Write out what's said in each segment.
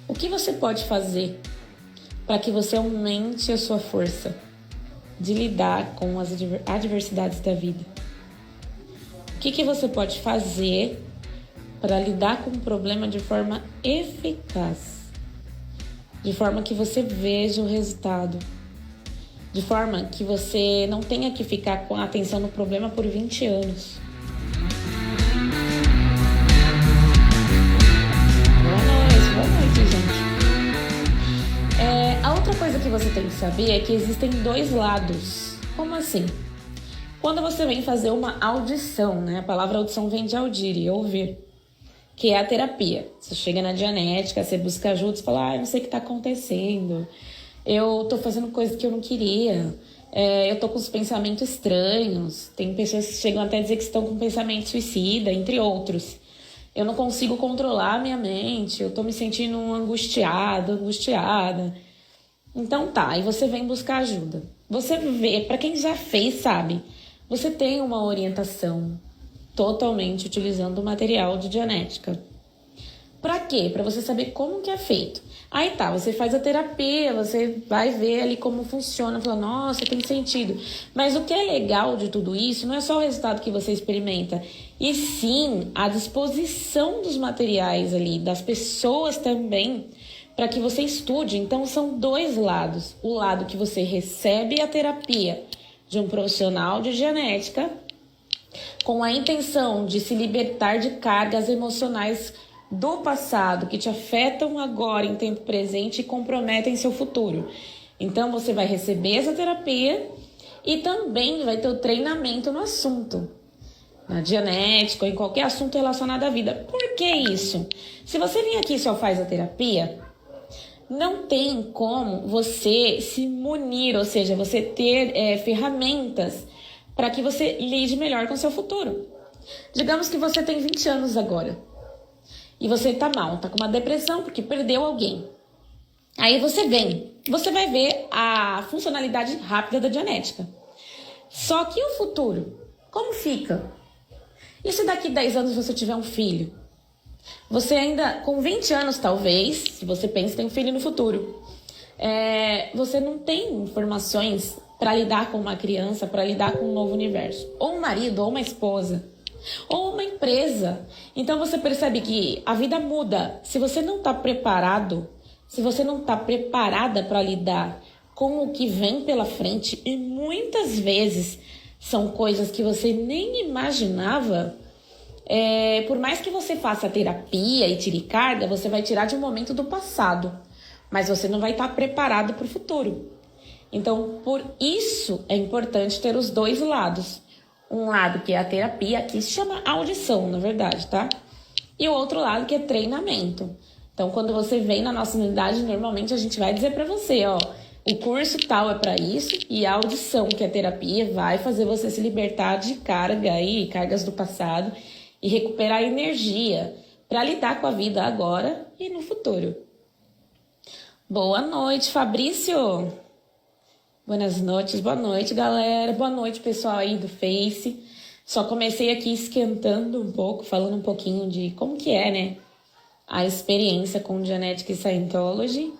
O que você pode fazer para que você aumente a sua força de lidar com as adversidades da vida? O que você pode fazer para lidar com o problema de forma eficaz? De forma que você veja o resultado. De forma que você não tenha que ficar com a atenção no problema por 20 anos. Boa noite, gente. A outra coisa que você tem que saber é que existem dois lados. Como assim? Quando você vem fazer uma audição, né? A palavra audição vem de audire, ouvir, que é a terapia. Você chega na Dianética, você busca ajuda, você fala, não sei o que está acontecendo, eu tô fazendo coisas que eu não queria, eu tô com os pensamentos estranhos, tem pessoas que chegam até a dizer que estão com pensamento suicida, entre outros. Eu não consigo controlar a minha mente, eu tô me sentindo angustiada. Então tá, aí você vem buscar ajuda. Você vê, pra quem já fez, sabe, você tem uma orientação totalmente utilizando o material de Dianética. Pra quê? Pra você saber como que é feito. Aí tá, você faz a terapia, você vai ver ali como funciona, fala, nossa, tem sentido. Mas o que é legal de tudo isso não é só o resultado que você experimenta, e sim a disposição dos materiais ali, das pessoas também, para que você estude. Então são dois lados. O lado que você recebe a terapia de um profissional de Dianética, com a intenção de se libertar de cargas emocionais do passado que te afetam agora em tempo presente e comprometem seu futuro. Então você vai receber essa terapia e também vai ter o treinamento no assunto, na Dianética ou em qualquer assunto relacionado à vida. Por que isso? Se você vir aqui e só faz a terapia, não tem como você se munir, ou seja, você ter ferramentas para que você lide melhor com o seu futuro. Digamos que você tem 20 anos agora e você tá mal, tá com uma depressão porque perdeu alguém. Aí você vai ver a funcionalidade rápida da Dianética. Só que o futuro, como fica? E se daqui 10 anos você tiver um filho? Você ainda, com 20 anos talvez, se você pensa em ter um filho no futuro, você não tem informações para lidar com uma criança, para lidar com um novo universo. Ou um marido, ou uma esposa, ou uma empresa. Então você percebe que a vida muda. Se você não está preparado, se você não está preparada para lidar com o que vem pela frente, e muitas vezes são coisas que você nem imaginava, por mais que você faça terapia e tire carga, você vai tirar de um momento do passado, mas você não vai estar preparado para o futuro. Então, por isso é importante ter os dois lados. Um lado que é a terapia, que se chama audição, na verdade, tá? E o outro lado que é treinamento. Então, quando você vem na nossa unidade, normalmente a gente vai dizer para você, ó, o curso tal é para isso, e a audição, que é a terapia, vai fazer você se libertar de carga aí, cargas do passado, e recuperar energia para lidar com a vida agora e no futuro. Boa noite, Fabrício. Boa noite, galera. Boa noite, pessoal aí do Face. Só comecei aqui esquentando um pouco, falando um pouquinho de como que é, né? A experiência com Dianética e Scientology.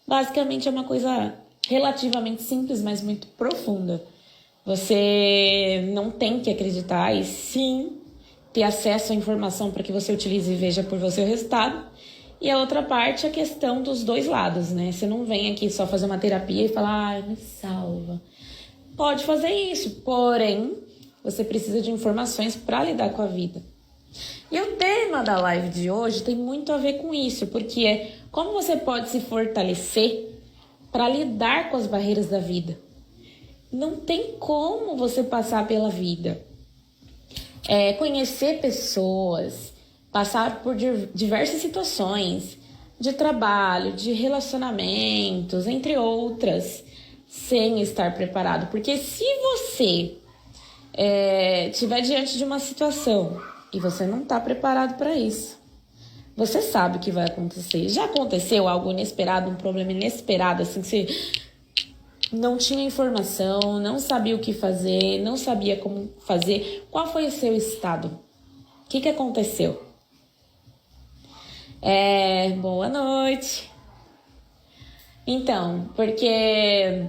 Basicamente é uma coisa relativamente simples, mas muito profunda. Você não tem que acreditar e sim ter acesso à informação para que você utilize e veja por você o resultado. E a outra parte é a questão dos dois lados, né? Você não vem aqui só fazer uma terapia e falar, me salva. Pode fazer isso, porém, você precisa de informações para lidar com a vida. E o tema da live de hoje tem muito a ver com isso, porque é como você pode se fortalecer para lidar com as barreiras da vida. Não tem como você passar pela vida, conhecer pessoas, passar por diversas situações de trabalho, de relacionamentos, entre outras, sem estar preparado. Porque se você estiver diante de uma situação e você não está preparado para isso, você sabe o que vai acontecer. Já aconteceu algo inesperado, um problema inesperado, assim, que você não tinha informação, não sabia o que fazer, não sabia como fazer? Qual foi o seu estado? O que aconteceu? Boa noite. Então, porque,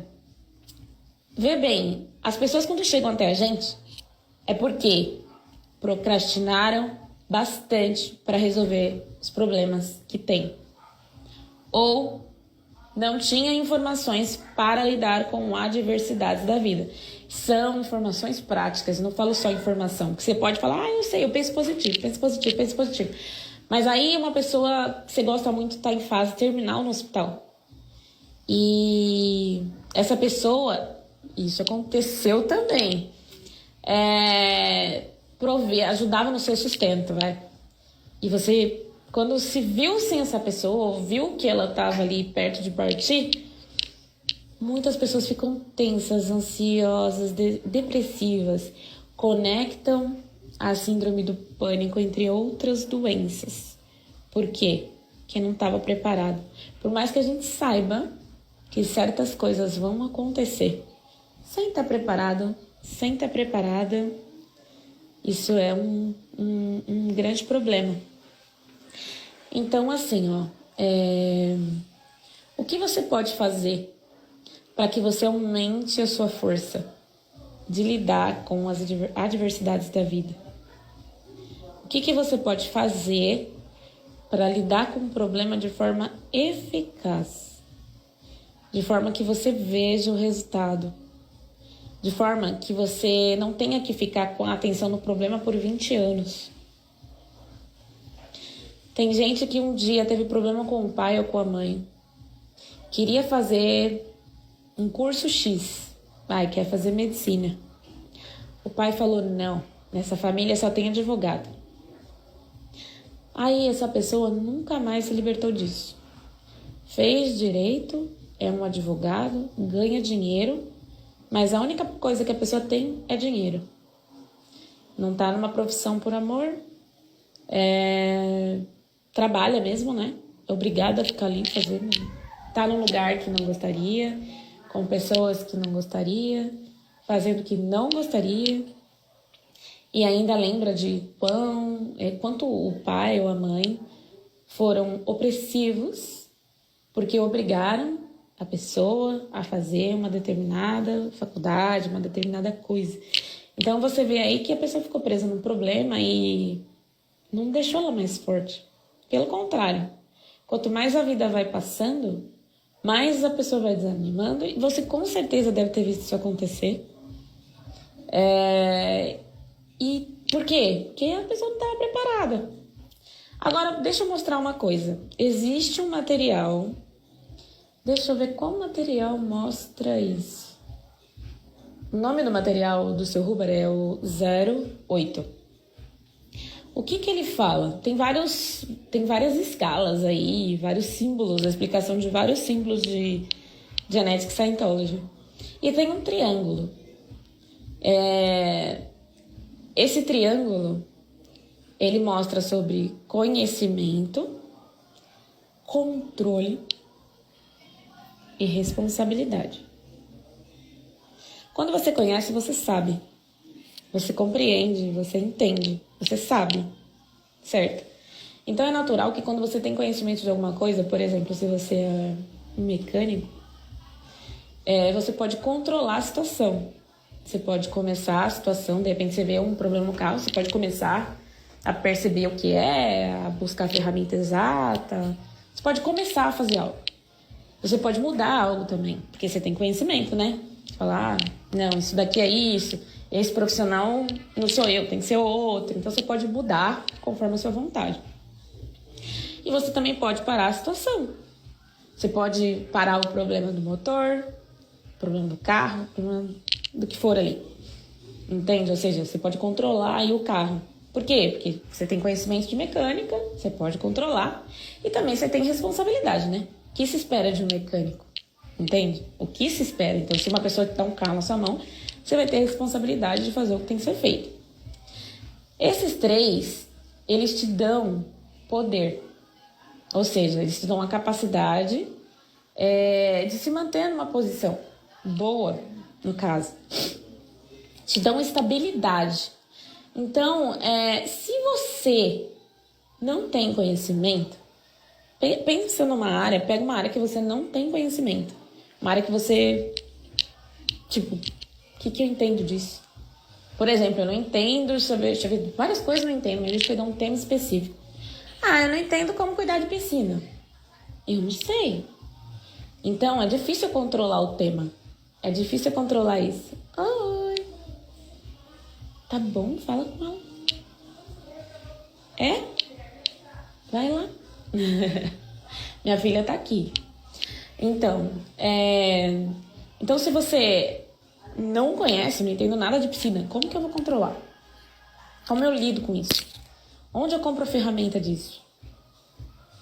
vê bem, as pessoas quando chegam até a gente é porque procrastinaram bastante para resolver os problemas que têm. Ou não tinha informações para lidar com adversidades da vida. São informações práticas, não falo só informação. Que você pode falar, eu sei, eu penso positivo, penso positivo, penso positivo. Mas aí uma pessoa que você gosta muito está em fase terminal no hospital. E essa pessoa, isso aconteceu também, ajudava no seu sustento, vai. E você, quando se viu sem essa pessoa, ou viu que ela estava ali perto de partir, muitas pessoas ficam tensas, ansiosas, depressivas, conectam a síndrome do pânico, entre outras doenças. Por quê? Porque não estava preparado. Por mais que a gente saiba que certas coisas vão acontecer, sem estar preparado, sem estar preparada, isso é um grande problema. Então, assim, o que você pode fazer para que você aumente a sua força de lidar com as adversidades da vida? O que você pode fazer para lidar com o problema de forma eficaz? De forma que você veja o resultado. De forma que você não tenha que ficar com a atenção no problema por 20 anos. Tem gente que um dia teve problema com o pai ou com a mãe. Queria fazer um curso X. Quer fazer medicina. O pai falou, não, nessa família só tem advogado. Aí essa pessoa nunca mais se libertou disso. Fez direito, é um advogado, ganha dinheiro, mas a única coisa que a pessoa tem é dinheiro. Não tá numa profissão por amor, trabalha mesmo, né? É obrigada a ficar ali fazendo. Tá num lugar que não gostaria, com pessoas que não gostaria, fazendo o que não gostaria. E ainda lembra de quanto o pai ou a mãe foram opressivos, porque obrigaram a pessoa a fazer uma determinada faculdade, uma determinada coisa. Então você vê aí que a pessoa ficou presa num problema e não deixou ela mais forte. Pelo contrário, quanto mais a vida vai passando, mais a pessoa vai desanimando. E você com certeza deve ter visto isso acontecer. E por quê? Porque a pessoa não estava preparada. Agora, deixa eu mostrar uma coisa. Existe um material. Deixa eu ver qual material mostra isso. O nome do material do seu Huber é o 08. O que ele fala? Tem várias escalas aí, vários símbolos, a explicação de vários símbolos de Genetic Scientology. E tem um triângulo. Esse triângulo, ele mostra sobre conhecimento, controle e responsabilidade. Quando você conhece, você sabe. Você compreende, você entende, você sabe, certo? Então é natural que quando você tem conhecimento de alguma coisa, por exemplo, se você é um mecânico, você pode controlar a situação. Você pode começar a situação, de repente você vê um problema no carro, você pode começar a perceber o que é, a buscar a ferramenta exata. Você pode começar a fazer algo. Você pode mudar algo também, porque você tem conhecimento, né? Falar, não, isso daqui é isso, esse profissional não sou eu, tem que ser outro. Então você pode mudar conforme a sua vontade. E você também pode parar a situação. Você pode parar o problema do motor, o problema do carro, o problema do que for ali. Entende? Ou seja, você pode controlar aí o carro. Por quê? Porque você tem conhecimento de mecânica, você pode controlar. E também você tem responsabilidade, né? O que se espera de um mecânico? Entende? O que se espera? Então, se uma pessoa dá um carro na sua mão, você vai ter a responsabilidade de fazer o que tem que ser feito. Esses três, eles te dão poder. Ou seja, eles te dão a capacidade de se manter numa posição boa, no caso. Te dão estabilidade. Então, se você não tem conhecimento, Pensa numa área, pega uma área que você não tem conhecimento. Uma área que você, tipo, o que eu entendo disso? Por exemplo, eu não entendo, deixa eu ver, várias coisas eu não entendo, mas deixa eu pegar um tema específico. Eu não entendo como cuidar de piscina. Eu não sei. Então, é difícil controlar o tema. É difícil controlar isso. Oi. Tá bom, fala com ela. É? Vai lá. Minha filha tá aqui. Então, então se você não conhece, não entendo nada de piscina, como que eu vou controlar? Como eu lido com isso? Onde eu compro a ferramenta disso?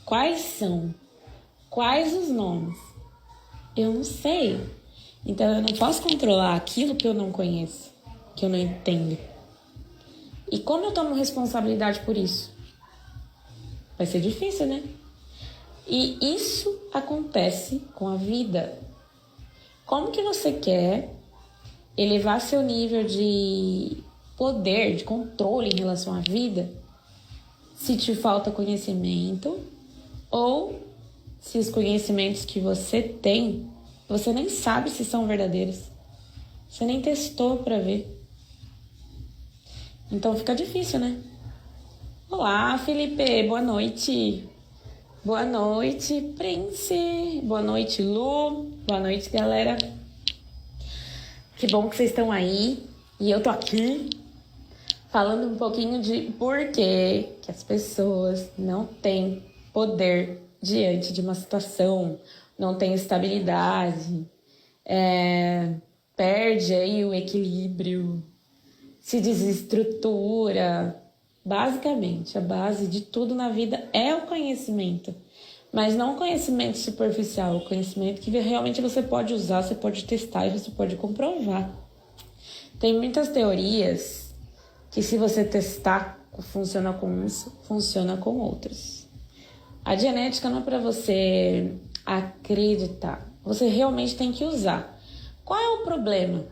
Quais são? Quais os nomes? Eu não sei. Então eu não posso controlar aquilo que eu não conheço, que eu não entendo. E como eu tomo responsabilidade por isso? Vai ser difícil, né? E isso acontece com a vida. Como que você quer elevar seu nível de poder, de controle em relação à vida, se te falta conhecimento ou se os conhecimentos que você tem, você nem sabe se são verdadeiros. Você nem testou para ver. Então fica difícil, né? Olá, Felipe, boa noite. Boa noite, Prince. Boa noite, Lu. Boa noite, galera. Que bom que vocês estão aí. E eu tô aqui falando um pouquinho de por que as pessoas não têm poder diante de uma situação, não têm estabilidade, perde aí o equilíbrio, se desestrutura. Basicamente, a base de tudo na vida é o conhecimento, mas não o conhecimento superficial, o conhecimento que realmente você pode usar, você pode testar e você pode comprovar. Tem muitas teorias que se você testar, funciona com uns, funciona com outros. A genética não é para você acreditar, você realmente tem que usar. Qual é o problema?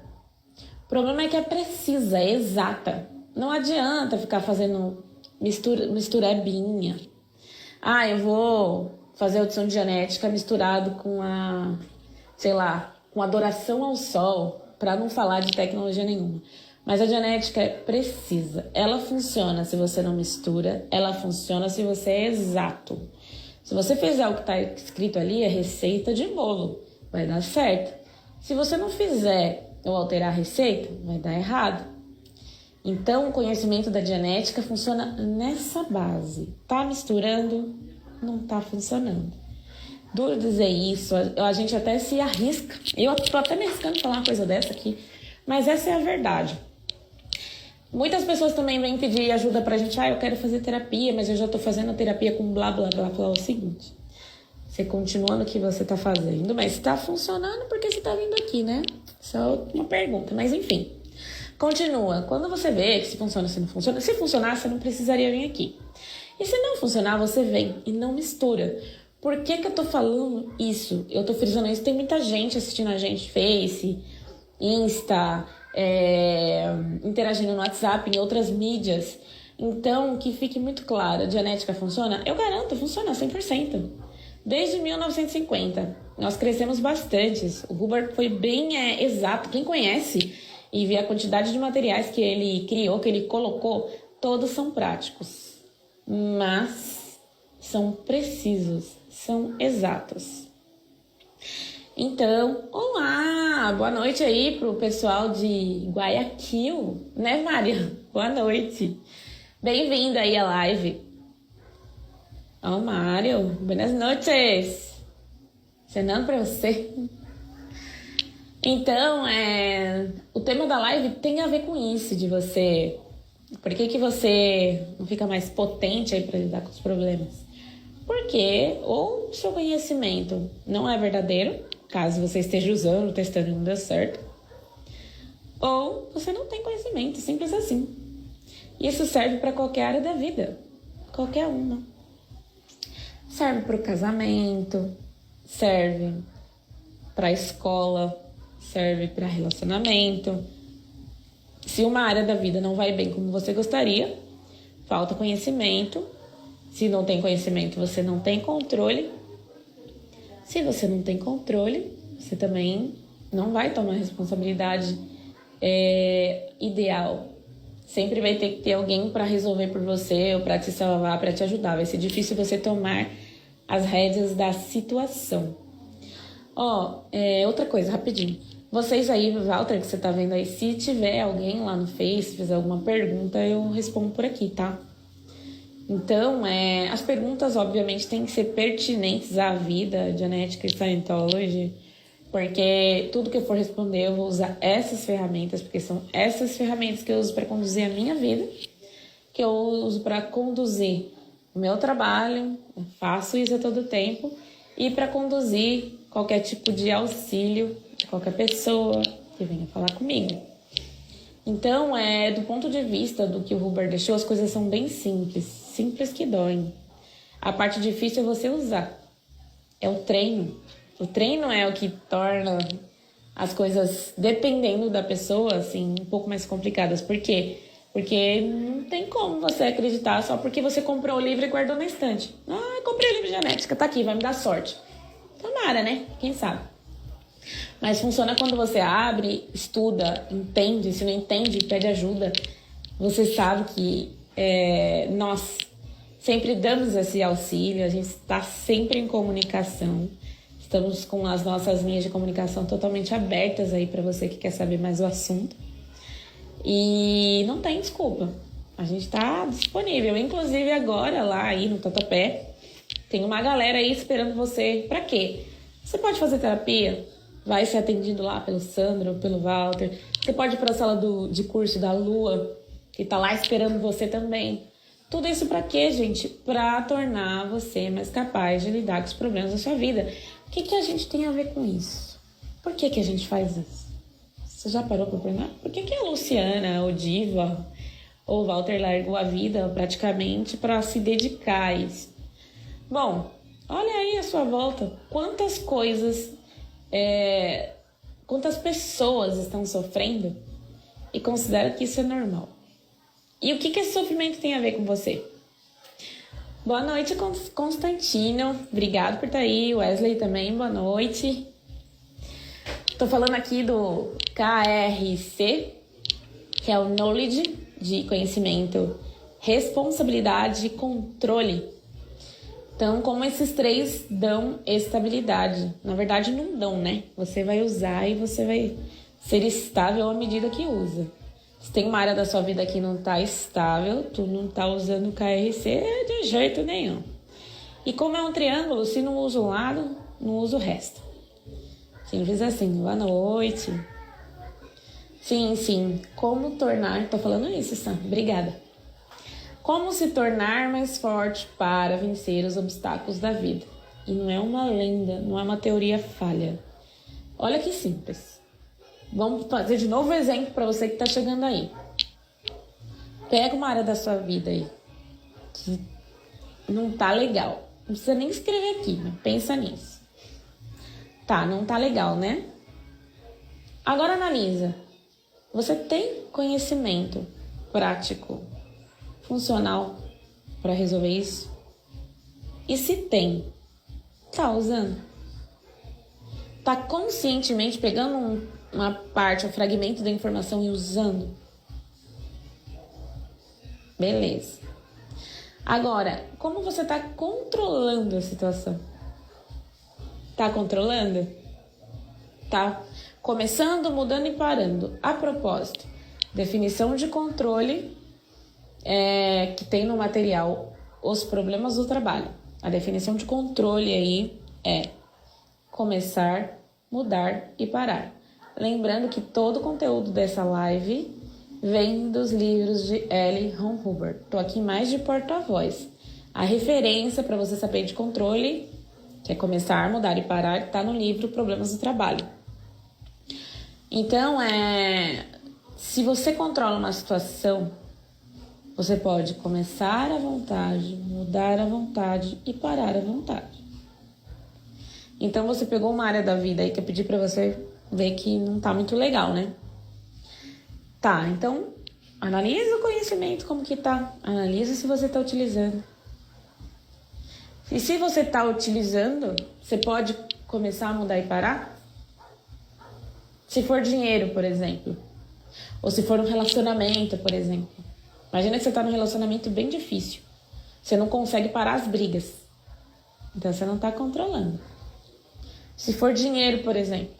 O problema é que é precisa, é exata. Não adianta ficar fazendo misturebinha. Eu vou fazer audição de genética misturado com com adoração ao sol, para não falar de tecnologia nenhuma. Mas a genética é precisa. Ela funciona se você não mistura, ela funciona se você é exato. Se você fizer o que está escrito ali, é receita de bolo, vai dar certo. Se você não fizer ou alterar a receita, vai dar errado. Então, o conhecimento da genética funciona nessa base. Tá misturando, não tá funcionando. Duro dizer isso, a gente até se arrisca. Eu tô até me arriscando falar uma coisa dessa aqui, mas essa é a verdade. Muitas pessoas também vêm pedir ajuda pra gente. Eu quero fazer terapia, mas eu já tô fazendo terapia com blá, blá, blá. Falar o seguinte, você continua no que você tá fazendo, mas tá funcionando porque você tá vindo aqui, né? Só uma pergunta, mas enfim. Continua. Quando você vê que se funciona, se não funciona, se funcionar, você não precisaria vir aqui. E se não funcionar, você vem e não mistura. Por que eu tô falando isso? Eu tô frisando isso. Tem muita gente assistindo a gente, Face, Insta, interagindo no WhatsApp, em outras mídias. Então, que fique muito claro, a genética funciona? Eu garanto, funciona 100%. Desde 1950, nós crescemos bastante. O Hubbard foi bem exato. Quem conhece e vê a quantidade de materiais que ele criou, que ele colocou, todos são práticos, mas são precisos, são exatos. Então, olá, boa noite aí pro pessoal de Guayaquil, né, Mária? Boa noite. Bem-vindo aí à live. Mário, buenas noches. Cenando pra você. Então, o tema da live tem a ver com isso, de você... Por que você não fica mais potente aí para lidar com os problemas? Porque ou seu conhecimento não é verdadeiro, caso você esteja usando, testando e não deu certo, ou você não tem conhecimento, simples assim. Isso serve para qualquer área da vida, qualquer uma. Serve para o casamento, serve para a escola, serve para relacionamento. Se uma área da vida não vai bem como você gostaria, falta conhecimento, Se não tem conhecimento, você não tem controle. Se você não tem controle, você também não vai tomar responsabilidade ideal. Sempre vai ter que ter alguém para resolver por você ou para te salvar, para te ajudar. Vai ser difícil você tomar as rédeas da situação. Outra coisa, rapidinho. Vocês aí, Walter, que você tá vendo aí, se tiver alguém lá no Face, fizer alguma pergunta, eu respondo por aqui, tá? Então, as perguntas, obviamente, têm que ser pertinentes à vida, Dianética e Scientology, porque tudo que eu for responder, eu vou usar essas ferramentas, porque são essas ferramentas que eu uso para conduzir a minha vida, que eu uso para conduzir o meu trabalho, eu faço isso a todo tempo, e para conduzir qualquer tipo de auxílio de qualquer pessoa que venha falar comigo. Então, do ponto de vista do que o Huber deixou, as coisas são bem simples que doem. A parte difícil é você usar. É o treino. O treino é o que torna as coisas, dependendo da pessoa, assim, um pouco mais complicadas. Por quê? Porque não tem como você acreditar só porque você comprou o livro e guardou na estante. Comprei o livro de genética, tá aqui, vai me dar sorte. Tomara, né? Quem sabe? Mas funciona quando você abre, estuda, entende. Se não entende, pede ajuda. Você sabe que nós sempre damos esse auxílio, a gente está sempre em comunicação. Estamos com as nossas linhas de comunicação totalmente abertas aí para você que quer saber mais do assunto. E não tem desculpa. A gente está disponível. Inclusive agora lá aí no Tatuapé, tem uma galera aí esperando você. Para quê? Você pode fazer terapia, vai ser atendido lá pelo Sandro, pelo Walter. Você pode ir para a sala de curso da Lua, que tá lá esperando você também. Tudo isso para quê, gente? Para tornar você mais capaz de lidar com os problemas da sua vida. O que a gente tem a ver com isso? Por que a gente faz isso? Você já parou para pensar? Por que a Luciana, ou Diva, ou Walter largou a vida praticamente para se dedicar a isso? Bom, olha aí à sua volta. Quantas coisas, quantas pessoas estão sofrendo e consideram que isso é normal. E o que esse sofrimento tem a ver com você? Boa noite, Constantino. Obrigado por estar aí. Wesley também, boa noite. Tô falando aqui do KRC, que é o Knowledge, de conhecimento, responsabilidade e controle. Então, como esses três dão estabilidade? Na verdade, não dão, né? Você vai usar e você vai ser estável à medida que usa. Se tem uma área da sua vida que não tá estável, tu não tá usando o KRC de jeito nenhum. E como é um triângulo, se não usa um lado, não usa o resto. Simples assim. Boa noite. Sim. Como tornar... Tô falando isso, Sam. Obrigada. Como se tornar mais forte para vencer os obstáculos da vida. E não é uma lenda, não é uma teoria falha. Olha que simples. Vamos fazer de novo um exemplo para você que está chegando aí. Pega uma área da sua vida aí que não tá legal. Não precisa nem escrever aqui, mas pensa nisso. Tá, não tá legal, né? Agora analisa. Você tem conhecimento prático, funcional para resolver isso? E se tem, tá usando? Tá conscientemente pegando uma parte, um fragmento da informação e usando? Beleza. Agora, como você tá controlando a situação? Tá controlando? Tá começando, mudando e parando. A propósito, definição de controle que tem no material Os Problemas do Trabalho. A definição de controle aí é começar, mudar e parar. Lembrando que todo o conteúdo dessa live vem dos livros de L. Ron Hubbard. Estou aqui mais de porta-voz. A referência para você saber de controle, que é começar, mudar e parar, está no livro Problemas do Trabalho. Então, se você controla uma situação, você pode começar à vontade, mudar à vontade e parar à vontade. Então, você pegou uma área da vida aí que eu pedi para você ver que não tá muito legal, né? Tá, então, analisa o conhecimento, como que tá. Analisa se você tá utilizando. E se você está utilizando, você pode começar a mudar e parar? Se for dinheiro, por exemplo. Ou se for um relacionamento, por exemplo. Imagina que você está num relacionamento bem difícil. Você não consegue parar as brigas. Então você não está controlando. Se for dinheiro, por exemplo.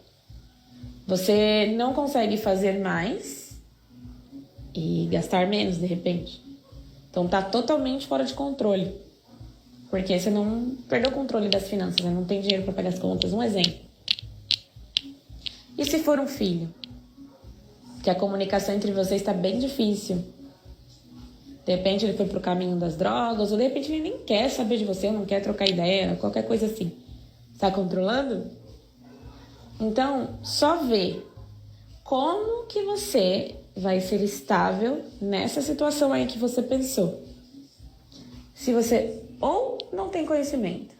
Você não consegue fazer mais e gastar menos, de repente. Então tá totalmente fora de controle. Porque você não perdeu o controle das finanças, né? Não tem dinheiro para pagar as contas. Um exemplo. E se for um filho? Que a comunicação entre vocês está bem difícil. De repente ele foi pro caminho das drogas, ou de repente ele nem quer saber de você, não quer trocar ideia, qualquer coisa assim. Está controlando? Então, só vê como que você vai ser estável nessa situação aí que você pensou. Se você ou não tem conhecimento,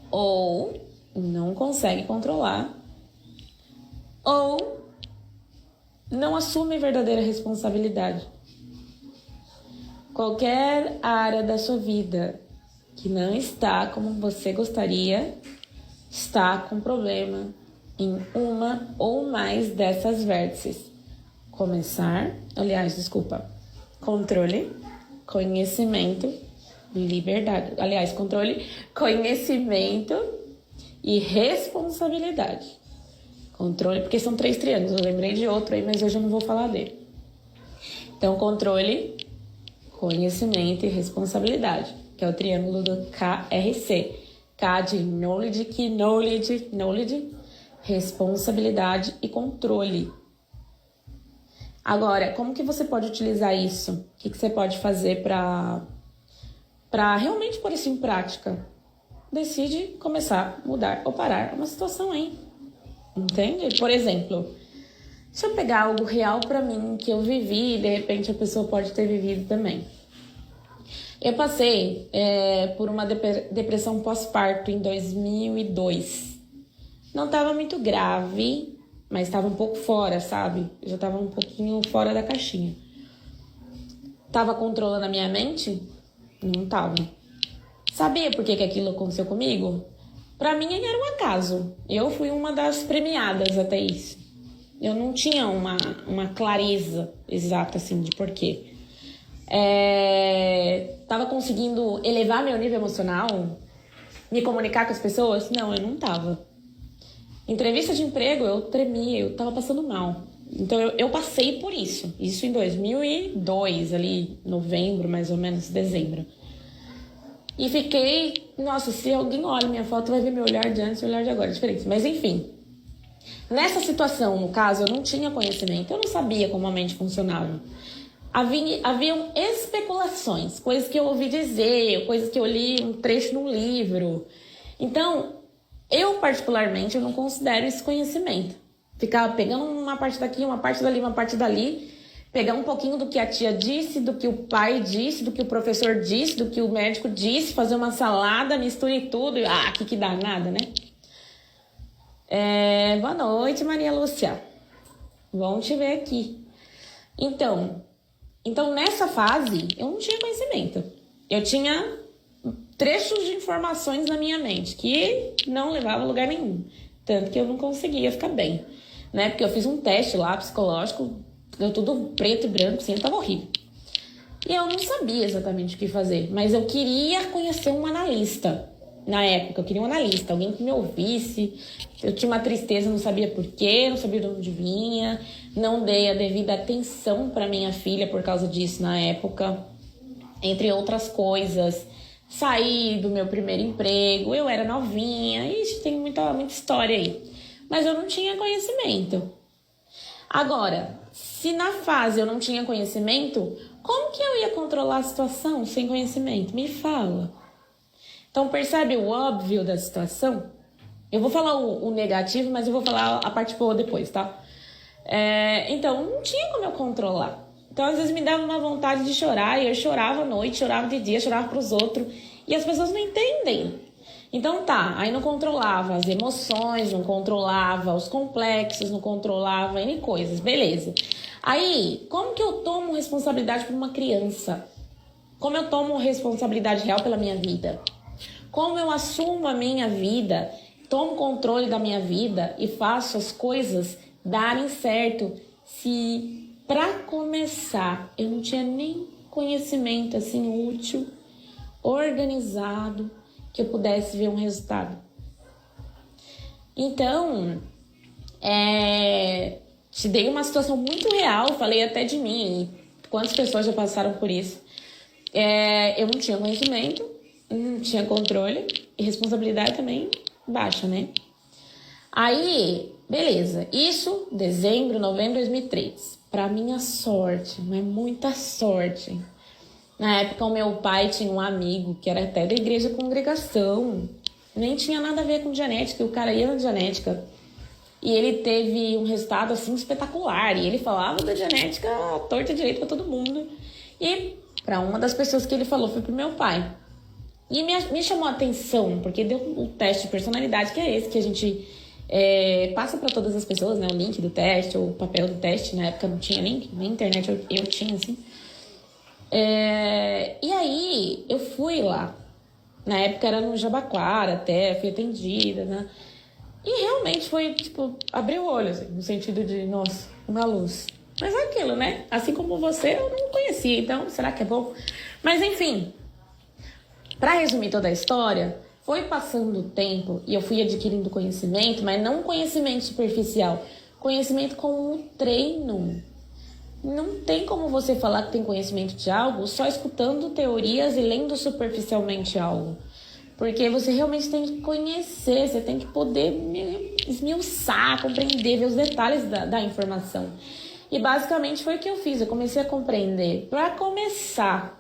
ou não consegue controlar, ou não assume verdadeira responsabilidade. Qualquer área da sua vida que não está como você gostaria, está com problema em uma ou mais dessas vértices. Controle, conhecimento, liberdade. Controle, conhecimento e responsabilidade. Controle, porque são 3 triângulos, eu lembrei de outro aí, mas hoje eu não vou falar dele. Então, controle, conhecimento e responsabilidade, que é o triângulo do KRC. K de knowledge, que knowledge, responsabilidade e controle. Agora, como que você pode utilizar isso? O que você pode fazer para realmente pôr isso em prática? Decide começar a mudar ou parar uma situação aí. Entende? Por exemplo, se eu pegar algo real para mim, que eu vivi, e de repente a pessoa pode ter vivido também. Eu passei por uma depressão pós-parto em 2002. Não estava muito grave, mas estava um pouco fora, sabe? Eu já estava um pouquinho fora da caixinha. Tava controlando a minha mente? Não tava. Sabia por que aquilo aconteceu comigo? Pra mim era um acaso. Eu fui uma das premiadas até isso. Eu não tinha uma clareza exata assim de porquê. Tava conseguindo elevar meu nível emocional? Me comunicar com as pessoas? Não, eu não tava. Entrevista de emprego, eu tremia, eu tava passando mal. Então eu passei por isso. Isso em 2002, ali, novembro, mais ou menos, dezembro. E fiquei... Nossa, se alguém olha minha foto, vai ver meu olhar de antes e o olhar de agora, diferente. Mas enfim, nessa situação, no caso, eu não tinha conhecimento. Eu não sabia como a mente funcionava. Haviam especulações, coisas que eu ouvi dizer, coisas que eu li um trecho num livro. Então, eu particularmente, eu não considero esse conhecimento. Ficar pegando uma parte daqui, uma parte dali, uma parte dali, pegar um pouquinho do que a tia disse, do que o pai disse, do que o professor disse, do que o médico disse, fazer uma salada, misture tudo e que dá nada, né? Boa noite, Maria Lúcia. Bom te ver aqui. Então, nessa fase, eu não tinha conhecimento. Eu tinha trechos de informações na minha mente que não levavam a lugar nenhum. Tanto que eu não conseguia ficar bem, né? Porque eu fiz um teste lá, psicológico, deu tudo preto e branco, assim, tava horrível. E eu não sabia exatamente o que fazer, mas eu queria conhecer um analista. Na época, eu queria um analista, alguém que me ouvisse. Eu tinha uma tristeza, não sabia por quê, não sabia de onde vinha. Não dei a devida atenção para minha filha por causa disso na época. Entre outras coisas. Saí do meu primeiro emprego, eu era novinha. Ixi, tem muita história aí. Mas eu não tinha conhecimento. Agora, se na fase eu não tinha conhecimento, como que eu ia controlar a situação sem conhecimento? Me fala. Então, percebe o óbvio da situação? Eu vou falar o negativo, mas eu vou falar a parte boa depois, tá? Então, não tinha como eu controlar. Então, às vezes me dava uma vontade de chorar, e eu chorava à noite, chorava de dia, chorava pros outros, e as pessoas não entendem. Então, aí não controlava as emoções, não controlava os complexos, não controlava N coisas, beleza. Aí, como que eu tomo responsabilidade por uma criança? Como eu tomo responsabilidade real pela minha vida? Como eu assumo a minha vida, tomo controle da minha vida e faço as coisas darem certo, se para começar eu não tinha nem conhecimento assim útil, organizado, que eu pudesse ver um resultado. Então, te dei uma situação muito real, falei até de mim, quantas pessoas já passaram por isso. Eu não tinha conhecimento, não tinha controle e responsabilidade também baixa, né? Aí, beleza, isso dezembro, novembro de 2003. Pra minha sorte, mas muita sorte. Na época, o meu pai tinha um amigo que era até da igreja congregação. Nem tinha nada a ver com genética, e o cara ia na genética. E ele teve um resultado, assim, espetacular. E ele falava da genética torta direito pra todo mundo. E pra uma das pessoas que ele falou foi pro meu pai. E me chamou a atenção, porque deu o teste de personalidade, que é esse que a gente passa pra todas as pessoas, né? O link do teste, o papel do teste. Na época não tinha link, na internet eu tinha, assim. E aí, eu fui lá. Na época era no Jabaquara até, fui atendida, né? E realmente foi, tipo, abrir o olho, assim, no sentido de, nossa, uma luz. Mas é aquilo, né? Assim como você, eu não conhecia, então, será que é bom? Mas, enfim, pra resumir toda a história, foi passando o tempo e eu fui adquirindo conhecimento, mas não conhecimento superficial, conhecimento com o treino. Não tem como você falar que tem conhecimento de algo só escutando teorias e lendo superficialmente algo. Porque você realmente tem que conhecer, você tem que poder esmiuçar, compreender, ver os detalhes da informação. E basicamente foi o que eu fiz, eu comecei a compreender. Para começar,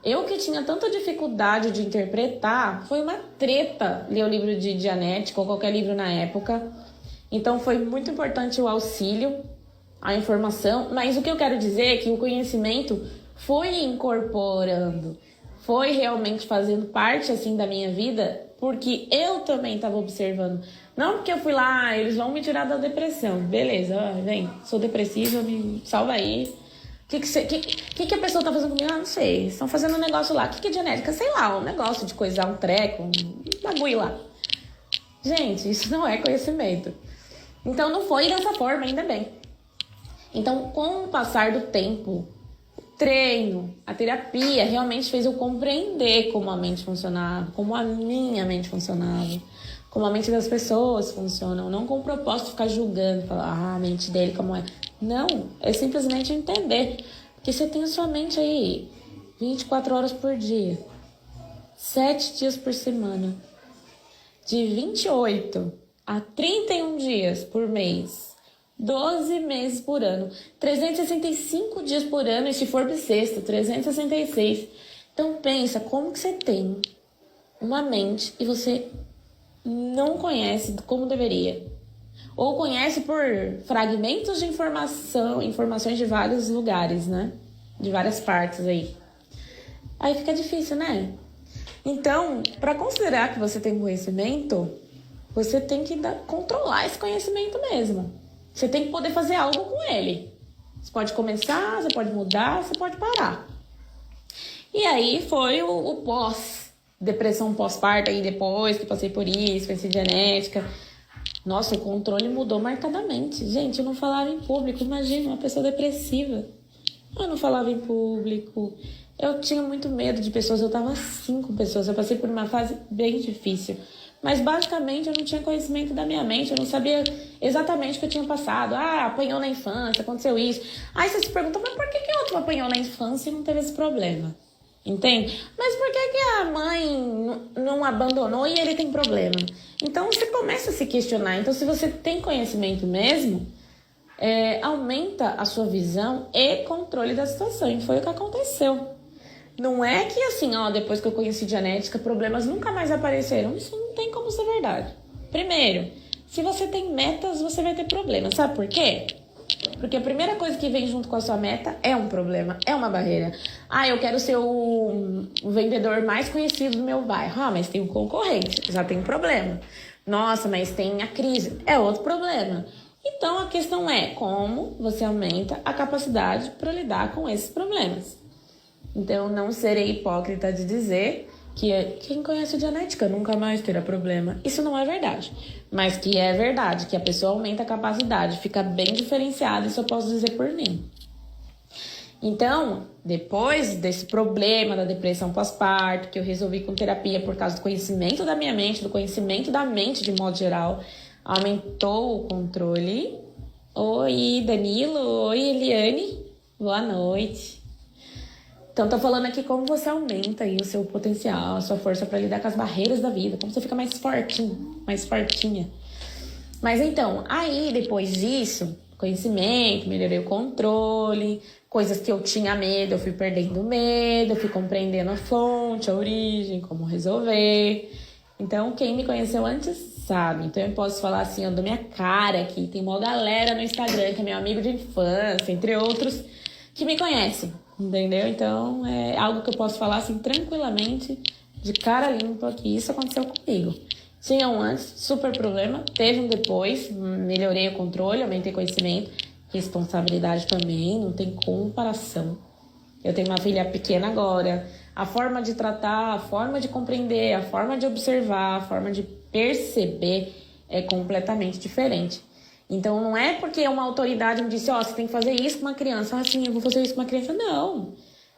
eu que tinha tanta dificuldade de interpretar, foi uma treta ler o livro de Dianética ou qualquer livro na época. Então foi muito importante o auxílio, a informação, mas o que eu quero dizer é que o conhecimento foi incorporando, foi realmente fazendo parte assim da minha vida, porque eu também estava observando. Não porque eu fui lá, eles vão me tirar da depressão. Beleza, vem, sou depressiva, me salva aí. O que a pessoa tá fazendo comigo? Ah, não sei, estão fazendo um negócio lá. O que é genética? Sei lá, um negócio de coisar um treco, um bagulho lá. Gente, isso não é conhecimento. Então não foi dessa forma, ainda bem. Então, com o passar do tempo, o treino, a terapia realmente fez eu compreender como a mente funcionava, como a minha mente funcionava, como a mente das pessoas funciona, não com o propósito de ficar julgando, falar, a mente dele como é. Não, é simplesmente entender. Porque você tem a sua mente aí 24 horas por dia, 7 dias por semana, de 28 a 31 dias por mês, 12 meses por ano, 365 dias por ano, e se for bissexto, 366. Então pensa, como que você tem uma mente e você não conhece como deveria? Ou conhece por fragmentos de informações de vários lugares, né? De várias partes aí. Aí fica difícil, né? Então, para considerar que você tem conhecimento, você tem que controlar esse conhecimento mesmo. Você tem que poder fazer algo com ele. Você pode começar, você pode mudar, você pode parar. E aí foi o pós-depressão pós-parto aí depois que passei por isso, conheci genética. Nossa, o controle mudou marcadamente. Gente, eu não falava em público. Imagina, uma pessoa depressiva. Eu não falava em público. Eu tinha muito medo de pessoas. Eu tava assim com pessoas. Eu passei por uma fase bem difícil. Mas basicamente eu não tinha conhecimento da minha mente. Eu não sabia exatamente o que eu tinha passado. Ah, apanhou na infância, aconteceu isso. Aí você se pergunta, mas por que o outro apanhou na infância e não teve esse problema? Entende? Mas por que a mãe não abandonou e ele tem problema? Então você começa a se questionar. Então, se você tem conhecimento mesmo, aumenta a sua visão e controle da situação. E foi o que aconteceu. Não é que assim, depois que eu conheci genética, problemas nunca mais apareceram. Isso não tem como ser verdade. Primeiro, se você tem metas, você vai ter problemas. Sabe por quê? Porque a primeira coisa que vem junto com a sua meta é um problema, é uma barreira. Ah, eu quero ser o vendedor mais conhecido do meu bairro. Ah, mas tem um concorrente, já tem um problema. Nossa, mas tem a crise, é outro problema. Então a questão é como você aumenta a capacidade para lidar com esses problemas. Então não serei hipócrita de dizer Quem conhece Dianética nunca mais terá problema. Isso não é verdade. Mas que é verdade, que a pessoa aumenta a capacidade, fica bem diferenciada, isso eu posso dizer por mim. Então, depois desse problema da depressão pós-parto, que eu resolvi com terapia por causa do conhecimento da minha mente, do conhecimento da mente de modo geral, aumentou o controle. Oi, Danilo. Oi, Eliane. Boa noite. Então, tô falando aqui como você aumenta aí o seu potencial, a sua força para lidar com as barreiras da vida, como você fica mais fortinho, mais fortinha. Mas então, aí depois disso, conhecimento, melhorei o controle, coisas que eu tinha medo, eu fui perdendo medo, eu fui compreendendo a fonte, a origem, como resolver. Então, quem me conheceu antes sabe. Então, eu posso falar assim, eu dou minha cara aqui. Tem uma galera no Instagram que é meu amigo de infância, entre outros, que me conhecem, entendeu? Então, é algo que eu posso falar assim tranquilamente, de cara limpa, que isso aconteceu comigo. Tinha um antes, super problema, teve um depois, melhorei o controle, aumentei conhecimento, responsabilidade também, não tem comparação. Eu tenho uma filha pequena agora, a forma de tratar, a forma de compreender, a forma de observar, a forma de perceber é completamente diferente. Então não é porque uma autoridade me disse, você tem que fazer isso com uma criança, assim, eu vou fazer isso com uma criança, não.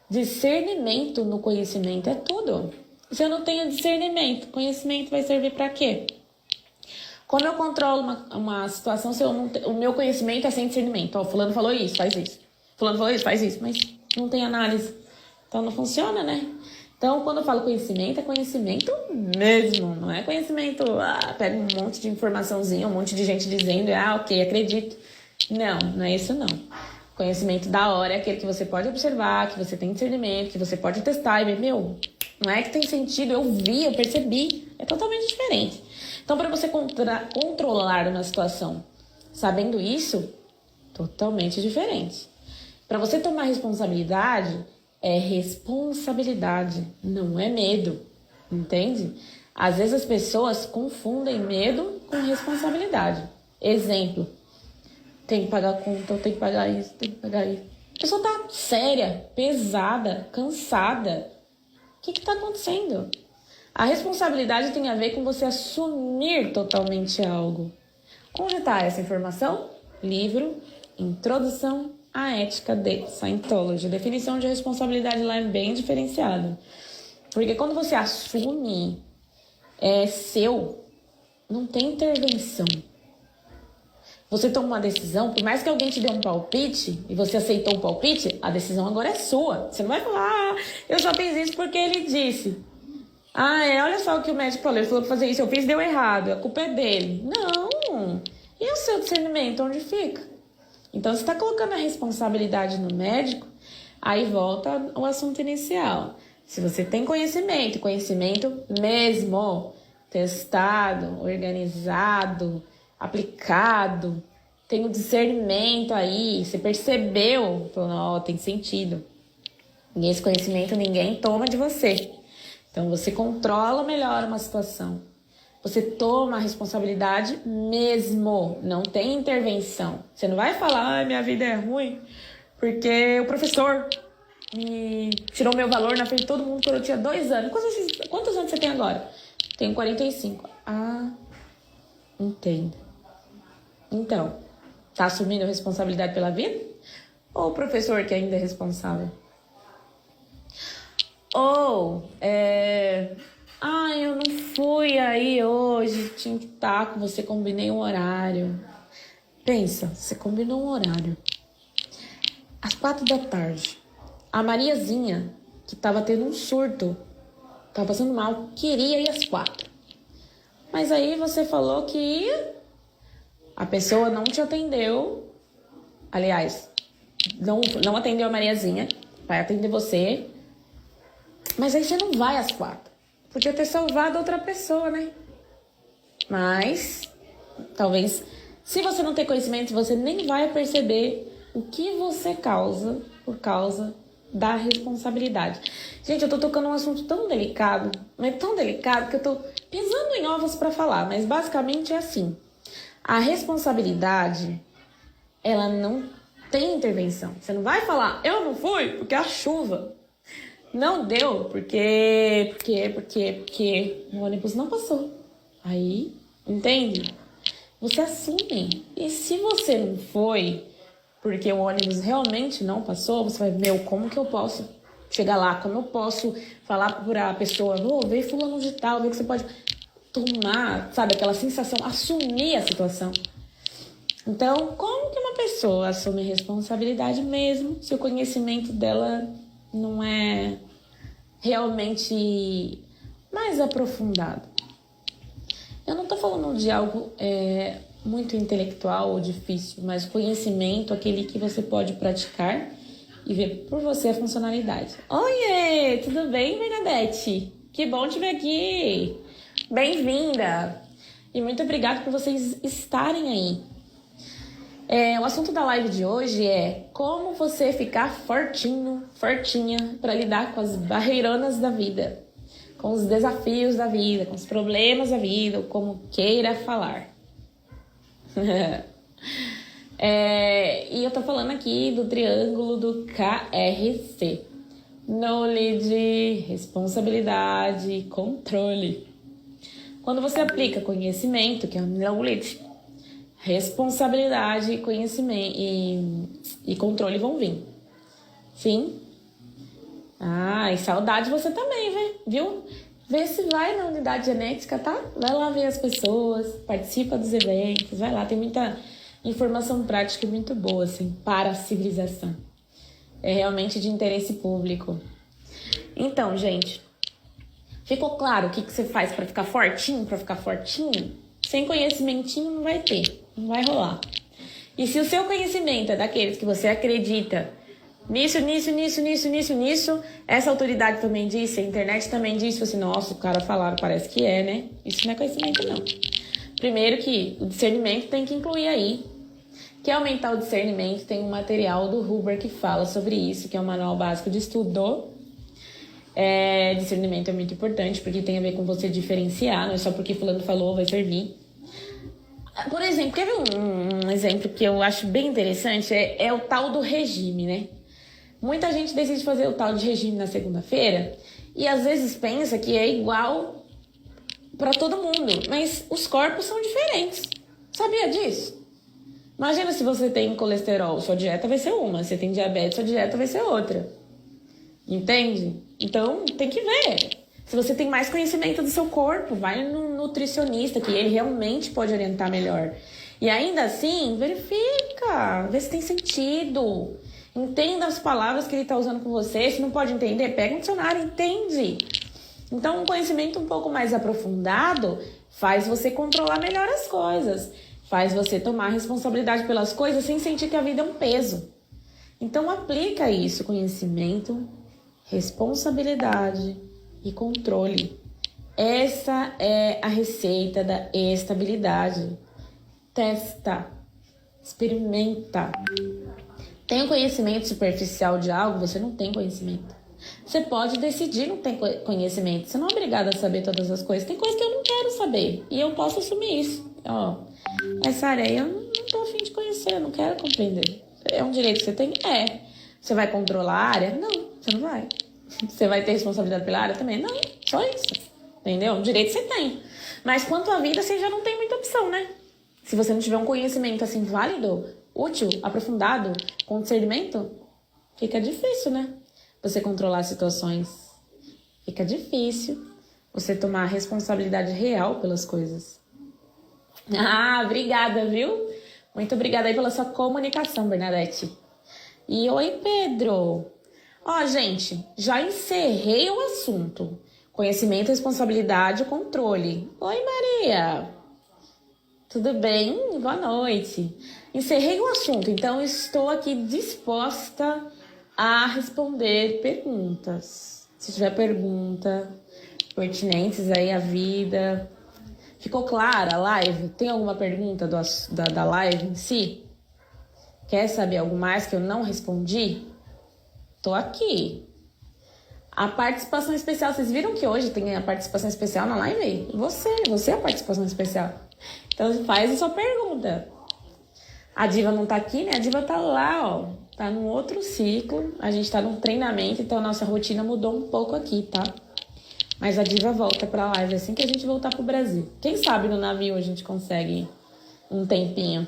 Discernimento no conhecimento é tudo. Se eu não tenho discernimento, conhecimento vai servir para quê? Como eu controlo uma situação se eu não o meu conhecimento é sem discernimento? Fulano falou isso, faz isso. Fulano falou isso, faz isso. Mas não tem análise. Então não funciona, né? Então, quando eu falo conhecimento, é conhecimento mesmo. Não é conhecimento, pega um monte de informaçãozinha, um monte de gente dizendo, ok, acredito. Não é isso não. Conhecimento da hora é aquele que você pode observar, que você tem discernimento, que você pode testar e ver, não é que tem sentido, eu vi, eu percebi. É totalmente diferente. Então, para você controlar uma situação sabendo isso, totalmente diferente. Para você tomar responsabilidade, é responsabilidade, não é medo, entende? Às vezes as pessoas confundem medo com responsabilidade. Exemplo, tem que pagar a conta, tem que pagar isso, tem que pagar isso. A pessoa tá séria, pesada, cansada. O que está acontecendo? A responsabilidade tem a ver com você assumir totalmente algo. Onde está essa informação? Livro Introdução à Ética de Scientology. A definição de responsabilidade lá é bem diferenciada. Porque quando você assume, é seu, não tem intervenção. Você toma uma decisão, por mais que alguém te dê um palpite e você aceitou o palpite, a decisão agora é sua. Você não vai falar, eu só fiz isso porque ele disse. Olha só o que o médico falou, ele falou que fazer isso, eu fiz, deu errado, a culpa é dele. Não. E o seu discernimento, onde fica? Então, você está colocando a responsabilidade no médico, aí volta o assunto inicial. Se você tem conhecimento mesmo, testado, organizado, aplicado, tem o discernimento aí, você percebeu, falou, tem sentido. E esse conhecimento ninguém toma de você. Então, você controla melhor uma situação. Você toma a responsabilidade mesmo, não tem intervenção. Você não vai falar, minha vida é ruim, porque o professor me tirou meu valor na frente de todo mundo quando eu tinha 2 anos. Quantos anos você tem agora? Tenho 45. Entendo. Então, tá assumindo a responsabilidade pela vida? Ou o professor que ainda é responsável? Eu não fui aí hoje, tinha que estar com você, combinei um horário. Pensa, você combinou um horário. Às 4 da tarde, a Mariazinha, que tava tendo um surto, tava passando mal, queria ir às 4. Mas aí você falou que ia, a pessoa não te atendeu, aliás, não atendeu a Mariazinha, vai atender você, mas aí você não vai às 4. Podia ter salvado outra pessoa, né? Mas, talvez, se você não ter conhecimento, você nem vai perceber o que você causa por causa da responsabilidade. Gente, eu tô tocando um assunto tão delicado, mas tão delicado que eu tô pisando em ovos pra falar, mas basicamente é assim. A responsabilidade, ela não tem intervenção. Você não vai falar, eu não fui porque a chuva. Não deu porque o ônibus não passou. Aí, entende? Você assume. E se você não foi porque o ônibus realmente não passou, você vai, como que eu posso chegar lá? Como eu posso falar pra pessoa, vê fulano de tal, vê que você pode tomar, sabe, aquela sensação, assumir a situação. Então, como que uma pessoa assume responsabilidade mesmo se o conhecimento dela não é realmente mais aprofundado? Eu não tô falando de algo muito intelectual ou difícil, mas conhecimento, aquele que você pode praticar e ver por você a funcionalidade. Oiê, tudo bem, Bernadette? Que bom te ver aqui! Bem-vinda! E muito obrigada por vocês estarem aí. O assunto da live de hoje é como você ficar fortinho, fortinha para lidar com as barreironas da vida, com os desafios da vida, com os problemas da vida, ou como queira falar. E eu tô falando aqui do triângulo do KRC. Knowledge, responsabilidade, controle. Quando você aplica conhecimento, que é o knowledge, responsabilidade, conhecimento e controle vão vir. Sim? E saudade você também, viu? Vê se vai na unidade genética, tá? Vai lá ver as pessoas, participa dos eventos, vai lá. Tem muita informação prática muito boa, assim, para a civilização. É realmente de interesse público. Então, gente, ficou claro o que você faz para ficar fortinho, Sem conhecimentinho não vai ter, não vai rolar. E se o seu conhecimento é daqueles que você acredita nisso, essa autoridade também disse, a internet também disse, assim, nossa, o cara falaram, parece que é, né? Isso não é conhecimento, não. Primeiro que o discernimento tem que incluir aí. Quer aumentar o discernimento, tem um material do Huber que fala sobre isso, que é o Manual Básico de Estudo. Discernimento é muito importante, porque tem a ver com você diferenciar, não é só porque fulano falou, vai servir. Por exemplo, quer ver um exemplo que eu acho bem interessante? É o tal do regime, né? Muita gente decide fazer o tal de regime na segunda-feira e às vezes pensa que é igual para todo mundo, mas os corpos são diferentes. Sabia disso? Imagina se você tem colesterol, sua dieta vai ser uma. Se tem diabetes, sua dieta vai ser outra. Entende? Então, tem que ver. Se você tem mais conhecimento do seu corpo, vai no nutricionista, que ele realmente pode orientar melhor. E ainda assim, verifica, vê se tem sentido. Entenda as palavras que ele está usando com você. Se não pode entender, pega um dicionário, entende. Então, um conhecimento um pouco mais aprofundado faz você controlar melhor as coisas. Faz você tomar responsabilidade pelas coisas sem sentir que a vida é um peso. Então, aplica isso, conhecimento, responsabilidade e controle. Essa é a receita da estabilidade. Testa, experimenta. Tem conhecimento superficial de algo, você não tem conhecimento. Você pode decidir não ter conhecimento. Você não é obrigado a saber todas as coisas. Tem coisas que eu não quero saber e eu posso assumir isso. Essa areia eu não tô a fim de conhecer, eu não quero compreender. É um direito que você tem? Você vai controlar a área? Não, você não vai. Você vai ter responsabilidade pela área também? Não, só isso. Entendeu? Um direito você tem. Mas quanto à vida, você já não tem muita opção, né? Se você não tiver um conhecimento assim válido, útil, aprofundado, com discernimento, fica difícil, né? Você controlar situações. Fica difícil você tomar responsabilidade real pelas coisas. Obrigada, viu? Muito obrigada aí pela sua comunicação, Bernadette. E oi, Pedro. Gente, já encerrei o assunto. Conhecimento, responsabilidade e controle. Oi, Maria. Tudo bem? Boa noite. Encerrei o assunto, então estou aqui disposta a responder perguntas. Se tiver pergunta pertinentes aí à vida. Ficou clara a live? Tem alguma pergunta da live em si? Quer saber algo mais que eu não respondi? Tô aqui. A participação especial, vocês viram que hoje tem a participação especial na live? Você é a participação especial. Então faz a sua pergunta. A Diva não tá aqui, né? A Diva tá lá, ó. Tá num outro ciclo. A gente tá num treinamento, então a nossa rotina mudou um pouco aqui, tá? Mas a Diva volta pra live assim que a gente voltar pro Brasil. Quem sabe no navio a gente consegue um tempinho.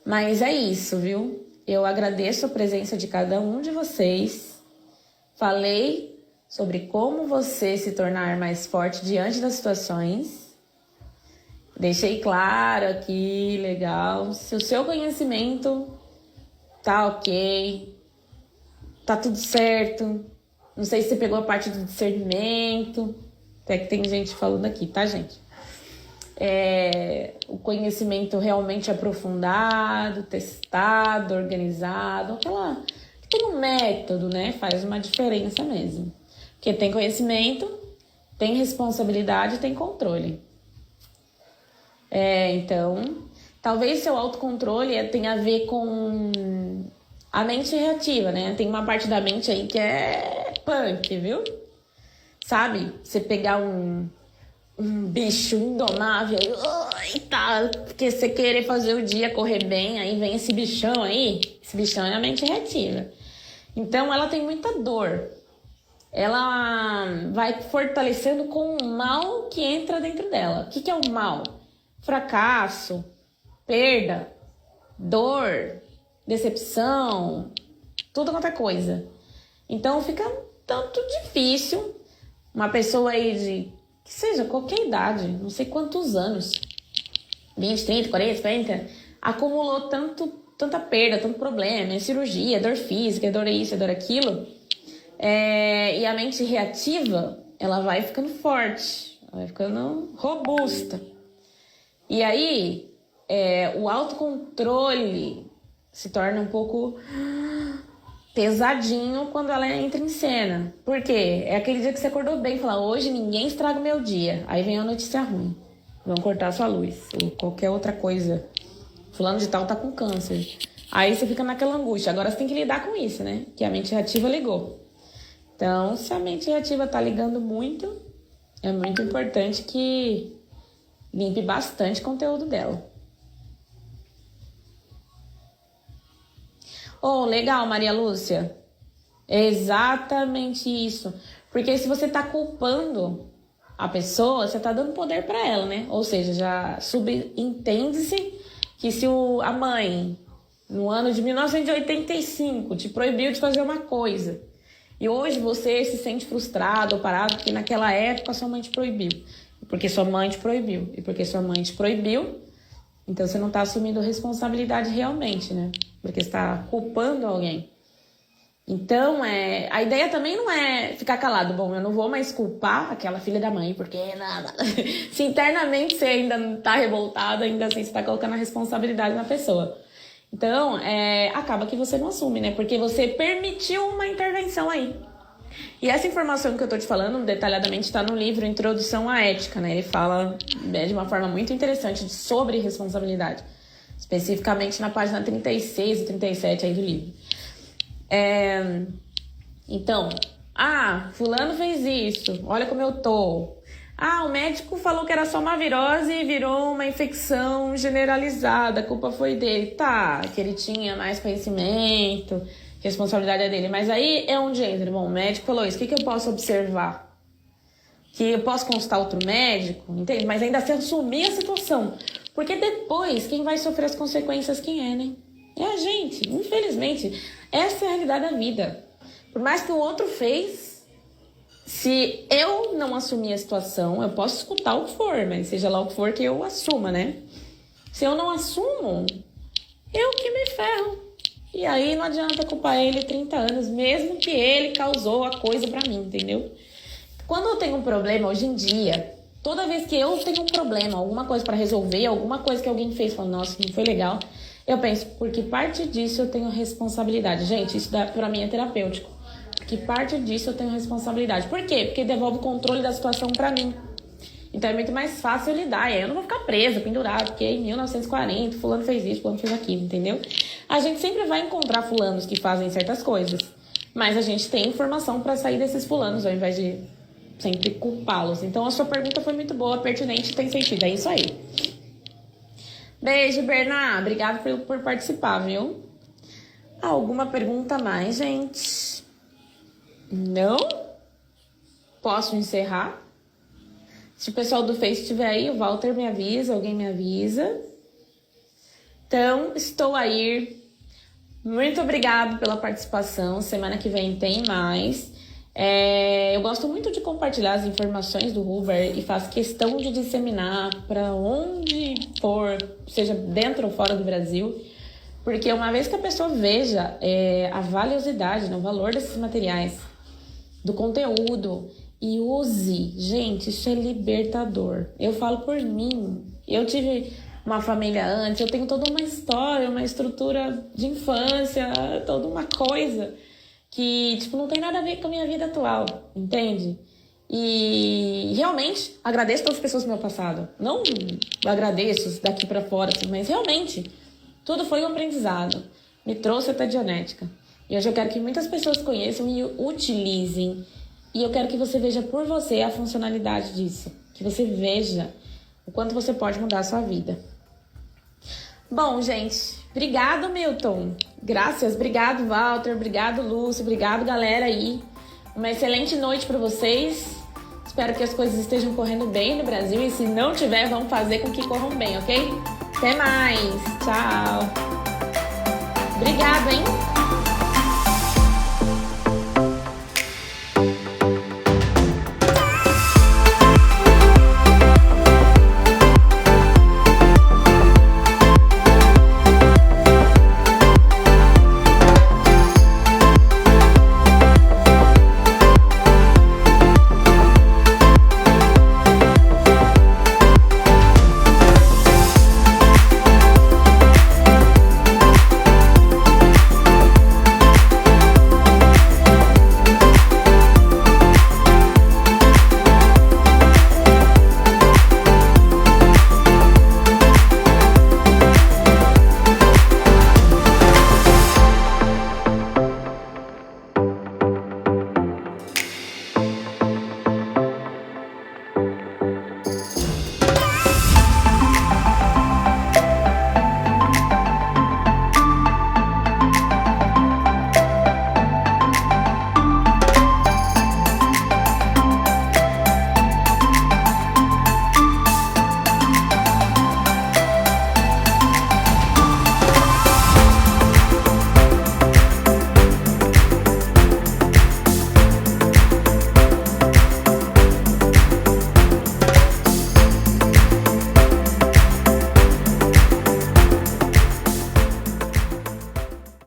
Mas é isso, viu? Eu agradeço a presença de cada um de vocês. Falei sobre como você se tornar mais forte diante das situações. Deixei claro aqui, legal. Se o seu conhecimento tá ok, tá tudo certo. Não sei se você pegou a parte do discernimento. Até que tem gente falando aqui, tá, gente? O conhecimento realmente aprofundado, testado, organizado, aquela que tem um método, né? Faz uma diferença mesmo. Porque tem conhecimento, tem responsabilidade, tem controle. Então, talvez seu autocontrole tenha a ver com a mente reativa, né? Tem uma parte da mente aí que é punk, viu? Sabe? Você pegar um bicho indomável e tá, porque você querer fazer o dia correr bem, aí vem esse bichão aí. Esse bichão é a mente reativa. Então, ela tem muita dor. Ela vai fortalecendo com o mal que entra dentro dela. O que é o mal? Fracasso, perda, dor, decepção, tudo quanto é coisa. Então fica tanto difícil uma pessoa aí de, que seja qualquer idade, não sei quantos anos, 20, 30, 40, 50, acumulou tanta perda, tanto problema, cirurgia, dor física, dor isso, dor aquilo. E a mente reativa, ela vai ficando forte, ela vai ficando robusta. E aí, o autocontrole se torna um pouco pesadinho quando ela entra em cena. Por quê? É aquele dia que você acordou bem e fala, hoje ninguém estraga o meu dia. Aí vem a notícia ruim. Vão cortar a sua luz. Ou qualquer outra coisa. Fulano de tal tá com câncer. Aí você fica naquela angústia. Agora você tem que lidar com isso, né? Que a mente reativa ligou. Então, se a mente reativa tá ligando muito, é muito importante que limpe bastante o conteúdo dela. Legal, Maria Lúcia. É exatamente isso. Porque se você tá culpando a pessoa, você tá dando poder para ela, né? Ou seja, já subentende-se que se a mãe, no ano de 1985, te proibiu de fazer uma coisa, e hoje você se sente frustrado ou parado porque naquela época sua mãe te proibiu. Porque sua mãe te proibiu. E porque sua mãe te proibiu, então você não está assumindo responsabilidade realmente, né? Porque você está culpando alguém. Então, a ideia também não é ficar calado. Bom, eu não vou mais culpar aquela filha da mãe, porque nada. Se internamente você ainda não está revoltado, ainda assim você está colocando a responsabilidade na pessoa. Então, acaba que você não assume, né? Porque você permitiu uma intervenção aí. E essa informação que eu tô te falando, detalhadamente, está no livro Introdução à Ética, né? Ele fala de uma forma muito interessante sobre responsabilidade. Especificamente na página 36 e 37 aí do livro. Então, fulano fez isso, olha como eu tô. O médico falou que era só uma virose e virou uma infecção generalizada, a culpa foi dele. Tá, que ele tinha mais conhecimento, responsabilidade é dele. Mas aí é onde entra. Bom, o médico falou isso, o que eu posso observar? Que eu posso consultar outro médico, entende? Mas ainda assim assumir a situação. Porque depois, quem vai sofrer as consequências, quem é, né? É a gente, infelizmente. Essa é a realidade da vida. Por mais que o outro fez, se eu não assumir a situação, eu posso escutar o que for, mas seja lá o que for que eu assuma, né? Se eu não assumo, eu que me ferro. E aí não adianta culpar ele 30 anos, mesmo que ele causou a coisa pra mim, entendeu? Quando eu tenho um problema hoje em dia, toda vez que eu tenho um problema, alguma coisa pra resolver, alguma coisa que alguém fez, falo, nossa, não foi legal, eu penso, porque parte disso eu tenho responsabilidade. Gente, isso pra mim é terapêutico. Porque parte disso eu tenho responsabilidade. Por quê? Porque devolve o controle da situação pra mim. Então é muito mais fácil eu lidar. E aí eu não vou ficar presa, pendurada, porque em 1940 fulano fez isso, fulano fez aquilo, entendeu? A gente sempre vai encontrar fulanos que fazem certas coisas. Mas a gente tem informação pra sair desses fulanos, ao invés de sempre culpá-los. Então a sua pergunta foi muito boa, pertinente e tem sentido. É isso aí. Beijo, Berna. Obrigada por participar, viu? Alguma pergunta a mais, gente? Não? Posso encerrar? Se o pessoal do Face estiver aí, o Walter me avisa, alguém me avisa. Então, estou aí. Muito obrigado pela participação. Semana que vem tem mais. Eu gosto muito de compartilhar as informações do Huber e faço questão de disseminar para onde for, seja dentro ou fora do Brasil, porque uma vez que a pessoa veja a valiosidade, o valor desses materiais, do conteúdo e use, gente, isso é libertador. Eu falo por mim, eu tive uma família antes, eu tenho toda uma história, uma estrutura de infância, toda uma coisa que, tipo, não tem nada a ver com a minha vida atual, entende? E realmente agradeço todas as pessoas do meu passado. Não agradeço daqui pra fora, assim, mas realmente tudo foi um aprendizado. Me trouxe até a Dianética. E hoje eu quero que muitas pessoas conheçam e utilizem. E eu quero que você veja por você a funcionalidade disso. Que você veja o quanto você pode mudar a sua vida. Bom, gente, obrigado, Milton. Graças, obrigado, Walter, obrigado, Lúcio, obrigado, galera aí. Uma excelente noite para vocês. Espero que as coisas estejam correndo bem no Brasil e se não tiver, vamos fazer com que corram bem, ok? Até mais, tchau. Obrigado, hein?